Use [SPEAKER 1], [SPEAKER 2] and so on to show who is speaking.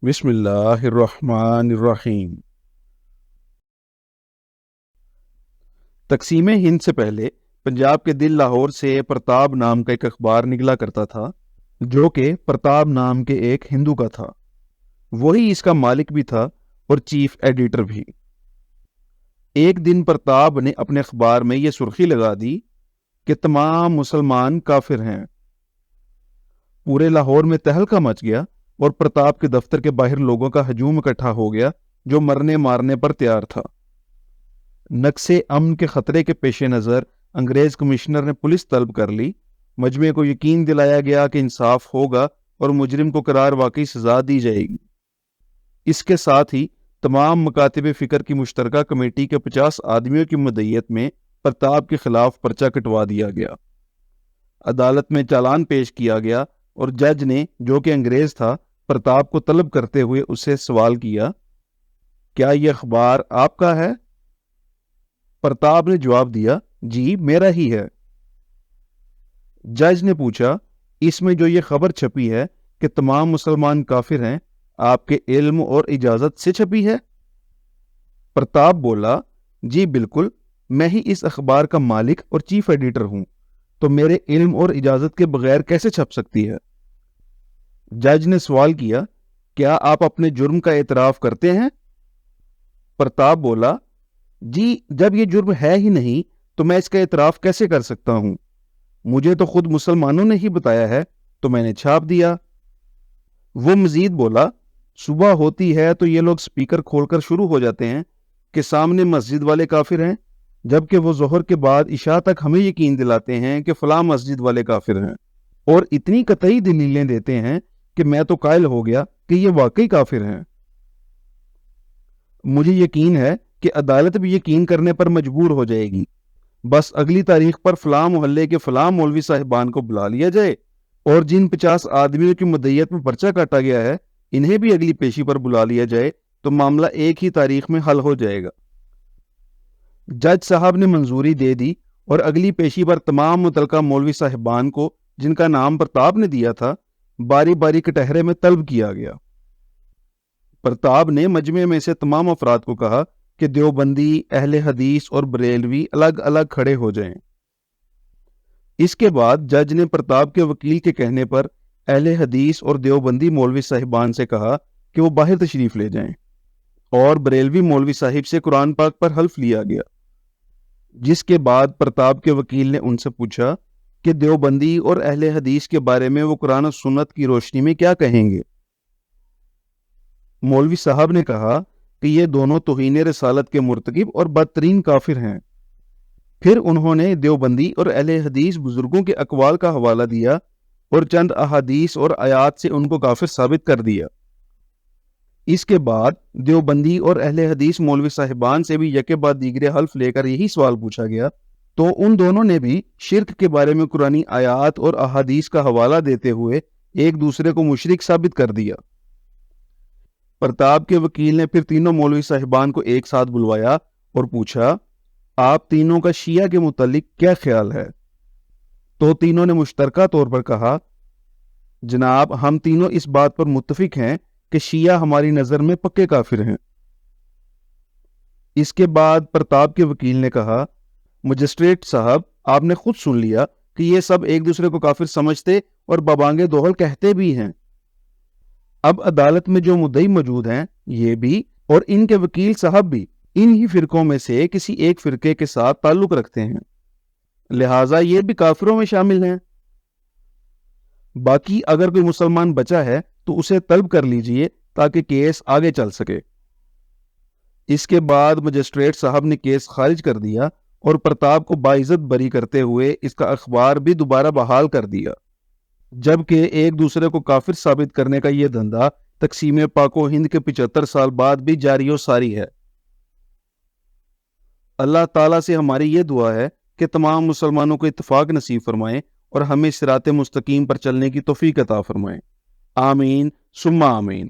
[SPEAKER 1] بسم اللہ الرحمن الرحیم۔ تقسیم ہند سے پہلے پنجاب کے دل لاہور سے پرتاب نام کا ایک اخبار نکلا کرتا تھا، جو کہ پرتاب نام کے ایک ہندو کا تھا۔ وہی اس کا مالک بھی تھا اور چیف ایڈیٹر بھی۔ ایک دن پرتاب نے اپنے اخبار میں یہ سرخی لگا دی کہ تمام مسلمان کافر ہیں۔ پورے لاہور میں تہلکہ مچ گیا اور پرتاب کے دفتر کے باہر لوگوں کا ہجوم اکٹھا ہو گیا جو مرنے مارنے پر تیار تھا۔ نقص امن کے خطرے کے پیش نظر انگریز کمشنر نے پولیس طلب کر لی۔ مجمع کو یقین دلایا گیا کہ انصاف ہوگا اور مجرم کو قرار واقعی سزا دی جائے گی۔ اس کے ساتھ ہی تمام مکاتب فکر کی مشترکہ کمیٹی کے 50 آدمیوں کی مدعیت میں پرتاب کے خلاف پرچہ کٹوا دیا گیا۔ عدالت میں چالان پیش کیا گیا اور جج نے، جو کہ انگریز تھا، پرتاب کو طلب کرتے ہوئے اسے سوال کیا، کیا یہ اخبار آپ کا ہے؟ پرتاب نے جواب دیا، جی میرا ہی ہے۔ جج نے پوچھا، اس میں جو یہ خبر چھپی ہے کہ تمام مسلمان کافر ہیں، آپ کے علم اور اجازت سے چھپی ہے؟ پرتاب بولا، جی بالکل، میں ہی اس اخبار کا مالک اور چیف ایڈیٹر ہوں، تو میرے علم اور اجازت کے بغیر کیسے چھپ سکتی ہے؟ جج نے سوال کیا، کیا آپ اپنے جرم کا اعتراف کرتے ہیں؟ پرتاب بولا، جی جب یہ جرم ہے ہی نہیں تو میں اس کا اعتراف کیسے کر سکتا ہوں؟ مجھے تو خود مسلمانوں نے ہی بتایا ہے تو میں نے چھاپ دیا۔ وہ مزید بولا، صبح ہوتی ہے تو یہ لوگ سپیکر کھول کر شروع ہو جاتے ہیں کہ سامنے مسجد والے کافر ہیں، جبکہ وہ ظہر کے بعد عشاء تک ہمیں یقین دلاتے ہیں کہ فلاں مسجد والے کافر ہیں، اور اتنی قطعی دلیلیں دیتے ہیں کہ میں تو قائل ہو گیا کہ یہ واقعی کافر ہیں۔ مجھے یقین ہے کہ عدالت بھی یقین کرنے پر مجبور ہو جائے گی۔ بس اگلی تاریخ پر فلاں محلے کے فلاں مولوی صاحبان کو بلا لیا جائے اور جن 50 آدمیوں کی مدعیت میں پرچہ کاٹا گیا ہے انہیں بھی اگلی پیشی پر بلا لیا جائے تو معاملہ ایک ہی تاریخ میں حل ہو جائے گا۔ جج صاحب نے منظوری دے دی اور اگلی پیشی پر تمام متعلقہ مولوی صاحبان کو، جن کا نام پرتاب نے دیا تھا، باری باری کٹہرے میں طلب کیا گیا۔ پرتاب نے مجمع میں سے تمام افراد کو کہا کہ دیوبندی، اہل حدیث اور بریلوی الگ الگ کھڑے ہو جائیں۔ اس کے بعد جج نے پرتاب کے وکیل کے کہنے پر اہل حدیث اور دیوبندی مولوی صاحبان سے کہا کہ وہ باہر تشریف لے جائیں، اور بریلوی مولوی صاحب سے قرآن پاک پر حلف لیا گیا۔ جس کے بعد پرتاب کے وکیل نے ان سے پوچھا کہ دیوبندی اور اہل حدیث کے بارے میں وہ قرآن و سنت کی روشنی میں کیا کہیں گے؟ مولوی صاحب نے کہا کہ یہ دونوں توہین رسالت کے مرتکب اور بدترین کافر ہیں۔ پھر انہوں نے دیوبندی اور اہل حدیث بزرگوں کے اقوال کا حوالہ دیا اور چند احادیث اور آیات سے ان کو کافر ثابت کر دیا۔ اس کے بعد دیوبندی اور اہل حدیث مولوی صاحبان سے بھی یکے بعد دیگرے حلف لے کر یہی سوال پوچھا گیا، تو ان دونوں نے بھی شرک کے بارے میں قرآنی آیات اور احادیث کا حوالہ دیتے ہوئے ایک دوسرے کو مشرک ثابت کر دیا۔ پرتاب کے وکیل نے پھر تینوں مولوی صاحبان کو ایک ساتھ بلوایا اور پوچھا، آپ تینوں کا شیعہ کے متعلق کیا خیال ہے؟ تو تینوں نے مشترکہ طور پر کہا، جناب ہم تینوں اس بات پر متفق ہیں کہ شیعہ ہماری نظر میں پکے کافر ہیں۔ اس کے بعد پرتاب کے وکیل نے کہا، مجسٹریٹ صاحب آپ نے خود سن لیا کہ یہ سب ایک دوسرے کو کافر سمجھتے اور ببانگ دوہل کہتے بھی ہیں۔ اب عدالت میں جو مدعی موجود ہیں یہ بھی اور ان کے وکیل صاحب بھی ان ہی فرقوں میں سے کسی ایک فرقے کے ساتھ تعلق رکھتے ہیں، لہٰذا یہ بھی کافروں میں شامل ہیں۔ باقی اگر کوئی مسلمان بچا ہے تو اسے طلب کر لیجئے تاکہ کیس آگے چل سکے۔ اس کے بعد مجسٹریٹ صاحب نے کیس خارج کر دیا اور پرتاب کو باعزت بری کرتے ہوئے اس کا اخبار بھی دوبارہ بحال کر دیا، جبکہ ایک دوسرے کو کافر ثابت کرنے کا یہ دھندا تقسیم پاک و ہند کے 75 سال بعد بھی جاری و ساری ہے۔ اللہ تعالیٰ سے ہماری یہ دعا ہے کہ تمام مسلمانوں کو اتفاق نصیب فرمائیں اور ہمیں صراط مستقیم پر چلنے کی توفیق عطا فرمائیں۔ آمین ثم آمین۔